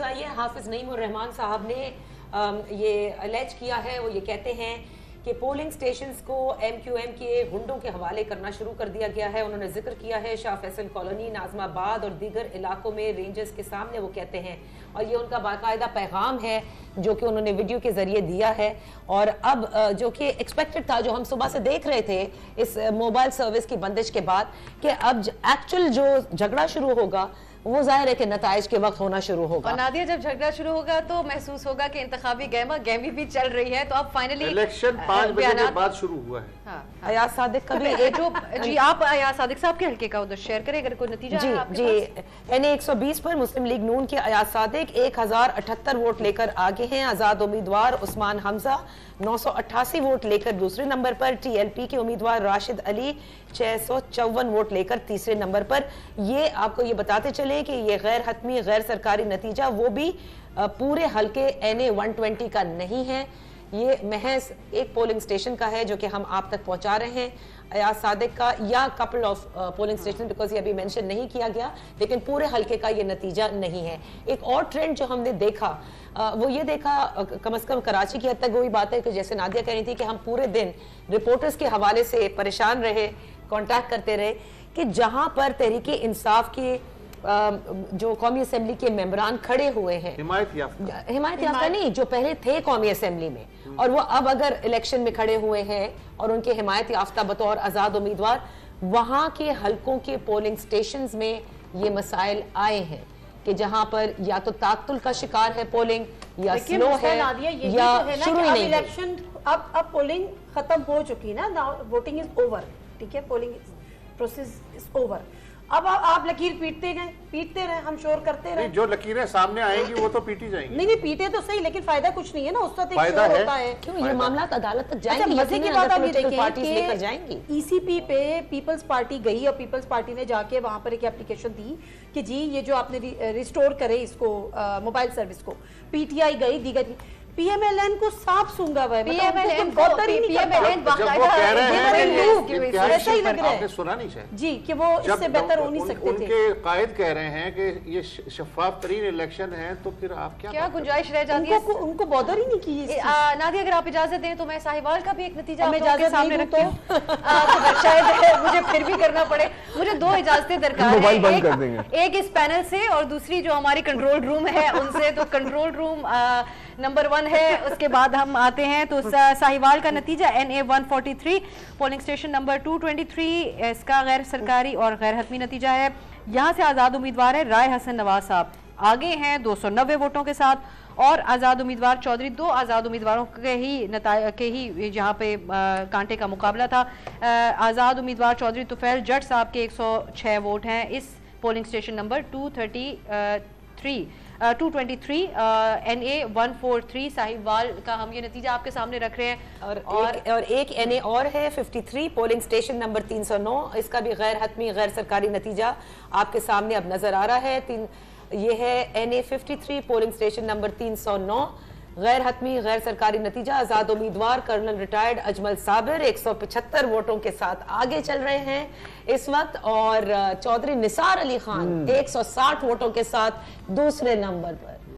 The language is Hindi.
न्यूज आई है, हाफिज नईम उर रहमान साहब ने ये अलेज किया है, वो ये कहते हैं कि पोलिंग स्टेशंस को MQM के गुंडों के हवाले करना शुरू कर दिया गया है। उन्होंने जिक्र किया है शाह फैसल कॉलोनी, नाजमाबाद और दीगर इलाकों में रेंजर्स के सामने, वो कहते हैं, और ये उनका बाकायदा पैगाम है जो कि उन्होंने वीडियो के जरिए दिया है। और अब जो कि एक्सपेक्टेड था, जो हम सुबह से देख रहे थे इस मोबाइल सर्विस की बंदिश के बाद, कि अब एक्चुअल जो झगड़ा शुरू होगा वो जाहिर है कि नताइज के वक्त होना शुरू होगा। और नादिया, जब झगड़ा शुरू होगा तो महसूस होगा कि इंतखाबी गहमी भी चल रही है, तो अब फाइनली इलेक्शन 5 बजे के बाद शुरू हुआ है। हाँ, अयाज सादिक का भी जो जी, आप अयाज सादिक साहब के हल्के का उधर शेयर करें अगर कोई नतीजा जी है जी। NA 120 पर मुस्लिम लीग नून के अयाज सादिक 1078 वोट लेकर आगे हैं। आजाद उम्मीदवार उस्मान हमजा 988 वोट लेकर दूसरे नंबर पर। TLP के उम्मीदवार राशिद अली 654 वोट लेकर तीसरे नंबर पर। ये आपको ये बताते चले कि ये गैर हतमी गैर सरकारी नतीजा वो भी पूरे हल्के NA 120 का नहीं है, ये महज एक पोलिंग स्टेशन का है जो कि हम आप तक पहुंचा रहे हैं, अयाज सादिक का या couple of polling station, because ये अभी मेंशन नहीं किया गया, लेकिन पूरे हल्के का ये नतीजा नहीं है। एक और ट्रेंड जो हमने देखा वो ये देखा, कम से कम कराची की हद तक वही बात है कि जैसे नादिया कह रही थी कि हम पूरे दिन रिपोर्टर्स के हवाले से परेशान रहे, कांटेक्ट करते रहे, कि जहां पर तहरीके इंसाफ के जो कौमी असेंबली के मेंबरान खड़े हुए हैं, हिमायत याफ्ता नहीं, जो पहले थे कौमी असेंबली में और वो अब अगर इलेक्शन में खड़े हुए हैं और उनके हिमायत याफ्ता बतौर आजाद उम्मीदवार, वहां के हल्कों के पोलिंग स्टेशंस में ये मसाइल आए हैं कि जहां पर या तो ताकतुल का शिकार है पोलिंग, या स्लो है, या शुरू ही नहीं। इलेक्शन अब पोलिंग खत्म हो चुकी ना, नाउ वोटिंग इज ओवर, ठीक है, पोलिंग प्रोसेस इज ओवर। अब आप लकीर पीटते रहे, हम शोर करते रहे, जो लकीरें सामने आएंगी वो तो पीटी जाएंगी। नहीं पीटे तो सही, लेकिन फायदा कुछ नहीं है ना, उस वक्त एक शोर होता है। क्यों ये मामला अदालत तक जाएंगे? मजे की बात आप ये देखिए जाएंगी, ECP पे पीपल्स पार्टी गई और पीपल्स पार्टी ने जाके वहां पर एक एप्लीकेशन दी कि जी ये जो आपने रिस्टोर करे इसको मोबाइल सर्विस को, PTI गई, दीगर PMLN को साफ सूंगा हुआ है, PMLN ऐसा ही लग रहा है सुना नहीं शायद जी कि वो इससे बेहतर हो नहीं सकते थे। उनके कायद कह रहे हैं कि ये शफाफ तरीन इलेक्शन है, तो फिर आप क्या गुंजाइश रह जाती है? उनको बॉदर ही नहीं की। नादिया, अगर आप इजाजत दें तो मैं साहिवाल का भी एक नतीजा आपके सामने रखती हूँ, शायद मुझे फिर भी करना पड़े। मुझे 2 इजाजतें दरकार है, एक इस पैनल से और दूसरी जो हमारी कंट्रोल रूम है उनसे। तो कंट्रोल रूम नंबर 1 है, उसके बाद हम आते हैं तो साहिवाल का नतीजा NA 143 पोलिंग स्टेशन नंबर 223, इसका गैर सरकारी और गैर हतमी नतीजा है। यहाँ से आज़ाद उम्मीदवार है राय हसन नवाज साहब, आगे हैं 290 वोटों के साथ, और आज़ाद उम्मीदवार चौधरी, 2 आज़ाद उम्मीदवारों के ही जहाँ पे कांटे का मुकाबला था। आज़ाद उम्मीदवार चौधरी तुफैल जट साहब के 106 वोट हैं इस polling station number 223 NA 143 Sahiwal का हम ये नतीजा आपके सामने रख रहे हैं। और एक NA और है 53 पोलिंग स्टेशन नंबर 309, इसका भी गैर हतमी गैर सरकारी नतीजा आपके सामने अब नजर आ रहा है। ये है NA 53 पोलिंग स्टेशन नंबर 309, गैर हतमी गैर सरकारी नतीजा। आजाद उम्मीदवार कर्नल रिटायर्ड अजमल साबिर 175 वोटों के साथ आगे चल रहे हैं इस वक्त, और चौधरी निसार अली खान 160 वोटों के साथ दूसरे नंबर पर।